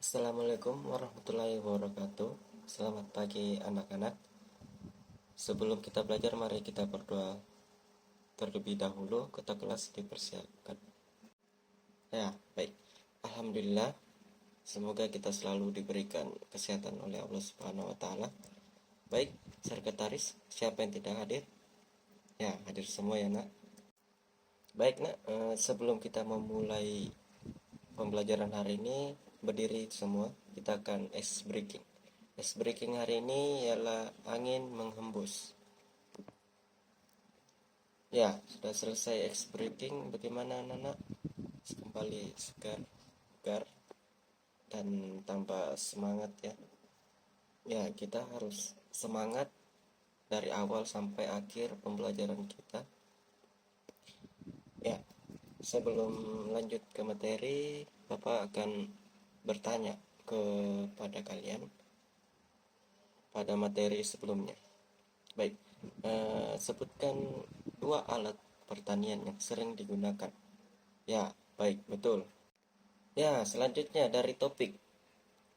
Assalamualaikum warahmatullahi wabarakatuh. Selamat pagi anak-anak. Sebelum kita belajar, mari kita berdoa terlebih dahulu. Ketua kelas dipersiapkan. Ya, baik. Alhamdulillah, semoga kita selalu diberikan kesehatan oleh Allah Subhanahu wa taala. Baik, sekretaris, siapa yang tidak hadir? Ya, hadir semua ya, Nak. Baik, Nak, sebelum kita memulai pembelajaran hari ini, berdiri semua. Kita akan ice breaking. Ice breaking hari ini ialah angin menghembus. Ya, sudah selesai ice breaking. Bagaimana anak-anak? Kembali segar dan tambah semangat ya. Ya, kita harus semangat dari awal sampai akhir pembelajaran kita. Ya, sebelum lanjut ke materi, Bapak akan bertanya kepada kalian pada materi sebelumnya. Baik, sebutkan 2 alat pertanian yang sering digunakan. Ya, baik, betul. Ya, selanjutnya dari topik,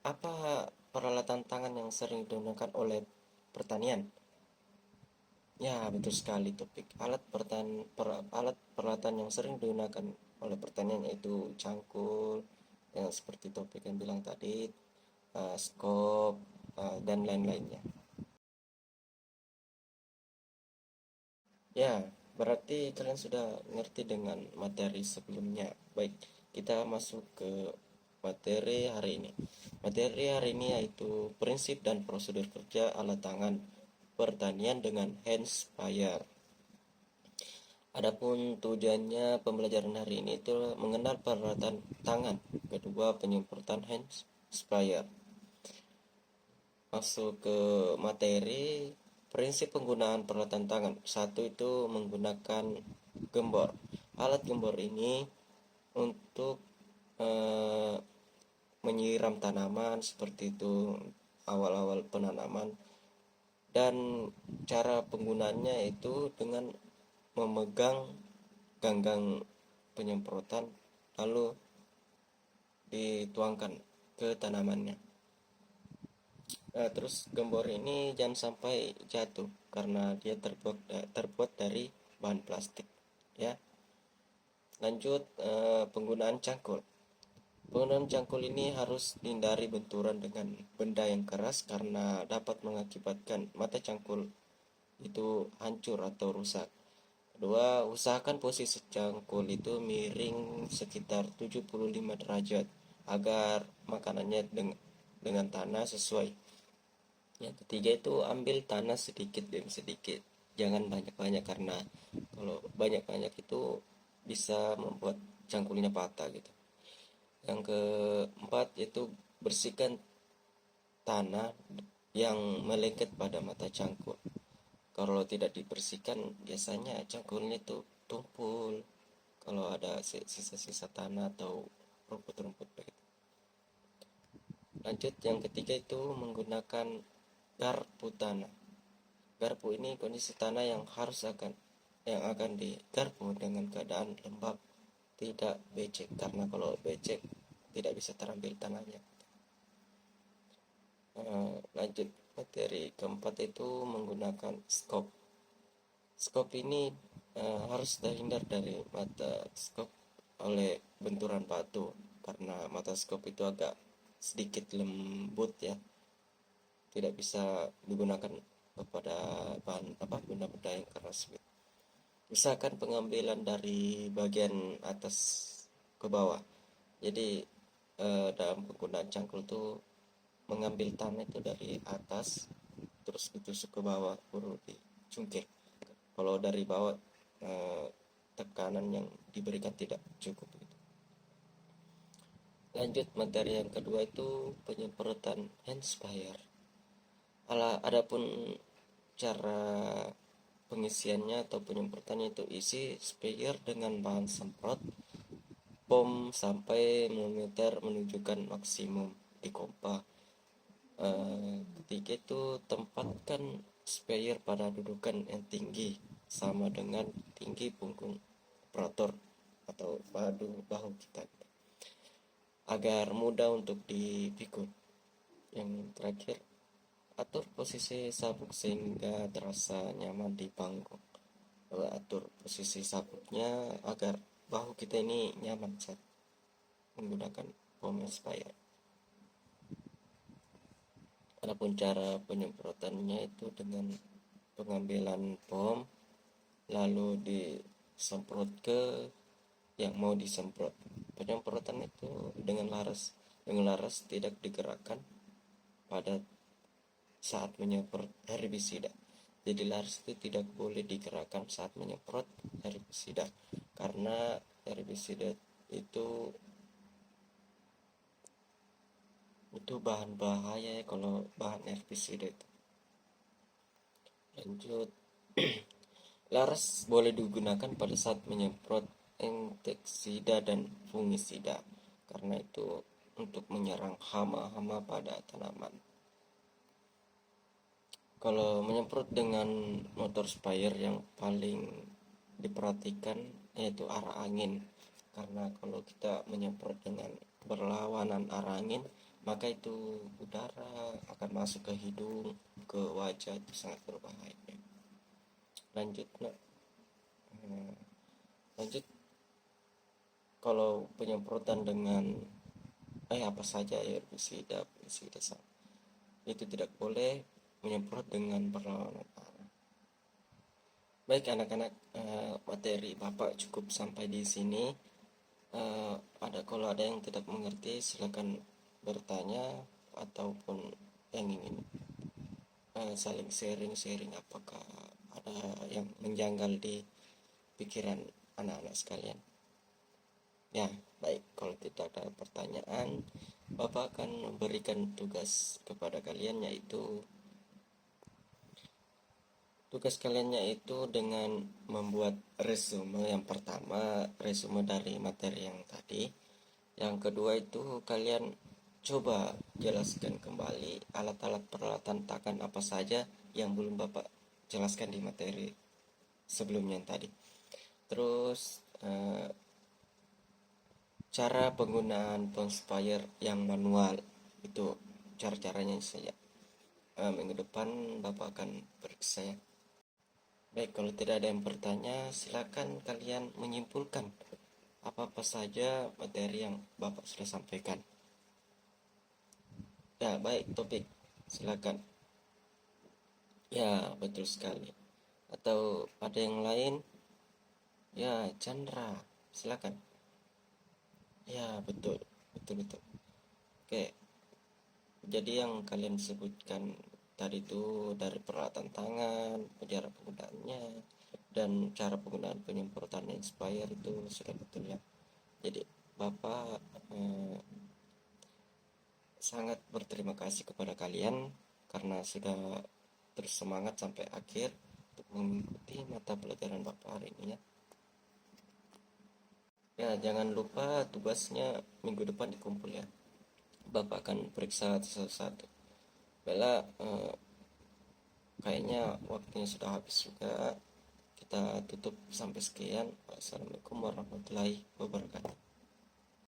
apa peralatan tangan yang sering digunakan oleh pertanian? Ya, betul sekali topik. Alat peralatan yang sering digunakan oleh pertanian yaitu cangkul, yang seperti topik yang bilang tadi, skop, dan lain-lainnya. Ya, berarti kalian sudah ngerti dengan materi sebelumnya. Baik, kita masuk ke materi hari ini. Materi hari ini yaitu prinsip dan prosedur kerja alat tangan pertanian dengan hand sprayer. Adapun tujuannya pembelajaran hari ini itu mengenal peralatan tangan, kedua penyemprotan hand sprayer. Masuk ke materi, prinsip penggunaan peralatan tangan. Satu itu menggunakan gembor. Alat gembor ini untuk menyiram tanaman seperti itu awal-awal penanaman, dan cara penggunaannya itu dengan memegang ganggang penyemprotan lalu dituangkan ke tanamannya. Terus gembor ini jangan sampai jatuh karena dia terbuat dari bahan plastik ya. Lanjut, penggunaan cangkul. Penggunaan cangkul ini harus dihindari benturan dengan benda yang keras karena dapat mengakibatkan mata cangkul itu hancur atau rusak. Kedua, usahakan posisi cangkul itu miring sekitar 75 derajat agar makanannya dengan tanah sesuai. Yang ketiga itu ambil tanah sedikit demi sedikit, jangan banyak-banyak karena kalau banyak-banyak itu bisa membuat cangkulnya patah gitu. Yang keempat itu bersihkan tanah yang melengket pada mata cangkul. Kalau tidak dibersihkan biasanya cangkulnya itu tumpul kalau ada sisa-sisa tanah atau rumput-rumput begitu. Lanjut, yang ketiga itu menggunakan garpu tanah. Garpu ini kondisi tanah yang akan digarpu dengan keadaan lembab, tidak becek, karena kalau becek tidak bisa terambil tanahnya. Lanjut, materi keempat itu menggunakan skop. Skop ini harus terhindar dari mata skop oleh benturan batu karena mata skop itu agak sedikit lembut ya, tidak bisa digunakan kepada benda-benda yang keras gitu. Usahakan pengambilan dari bagian atas ke bawah. Jadi dalam penggunaan cangkul itu mengambil tanah itu dari atas terus ditusuk ke bawah baru dicungkir. Kalau dari bawah tekanan yang diberikan tidak cukup gitu. Lanjut, materi yang kedua itu penyemprotan hand sprayer. Adapun cara pengisiannya atau penyemprotannya itu isi sprayer dengan bahan semprot pom sampai milimeter menunjukkan maksimum di pompa. Ketiga itu tempatkan sprayer pada dudukan yang tinggi sama dengan tinggi punggung operator atau bahu kita. agar mudah untuk dipikul. Yang terakhir, atur posisi sabuk sehingga terasa nyaman di panggung. Atur posisi sabuknya agar bahu kita ini nyaman saat menggunakan foam expired. Adapun cara penyemprotannya itu dengan pengambilan foam lalu disemprot ke yang mau disemprot. Penyemprotan itu dengan laras tidak digerakkan pada saat menyemprot herbisida. Jadi laras itu tidak boleh digerakkan saat menyemprot herbisida karena herbisida itu bahan bahaya ya kalau bahan herbisida itu. Lanjut, laras boleh digunakan pada saat menyemprot insektisida dan fungisida karena itu untuk menyerang hama-hama pada tanaman. Kalau menyemprot dengan motor sprayer yang paling diperhatikan yaitu arah angin, karena kalau kita menyemprot dengan berlawanan arah angin maka itu udara akan masuk ke hidung, ke wajah, itu sangat berbahaya. Lanjut kalau penyemprotan dengan apa saja ya, pestisida itu tidak boleh menyemprot dengan berlawanan arah. Baik anak-anak, materi Bapak cukup sampai di sini. Kalau ada yang tidak mengerti silakan bertanya ataupun yang ingin saling sharing apakah ada yang menjanggal di pikiran anak-anak sekalian. Ya, baik, kalau tidak ada pertanyaan, Bapak akan memberikan tugas kepada kalian, yaitu dengan membuat resume. Yang pertama, resume dari materi yang tadi. Yang kedua itu kalian coba jelaskan kembali alat-alat peralatan tangan apa saja yang belum Bapak jelaskan di materi sebelumnya yang tadi. Terus cara penggunaan foam sprayer yang manual itu cara-caranya saja. Minggu depan Bapak akan periksa ya. Baik, kalau tidak ada yang bertanya, silakan kalian menyimpulkan apa-apa saja materi yang Bapak sudah sampaikan. Ya, baik, topik, silakan. Ya, betul sekali. Atau ada yang lain? Ya, Chandra, silakan. Ya, betul. Oke, jadi yang kalian sebutkan tadi itu dari peralatan tangan, cara penggunaannya, dan cara penggunaan penyemprotan expired itu sudah betul ya. Jadi Bapak sangat berterima kasih kepada kalian karena sudah terus semangat sampai akhir untuk mengikuti mata pelajaran Bapak hari ini ya. Ya, jangan lupa tugasnya minggu depan dikumpul ya. Bapak akan periksa satu-satu. Bella, kayaknya waktunya sudah habis juga. Kita tutup sampai sekian. Wassalamualaikum warahmatullahi wabarakatuh.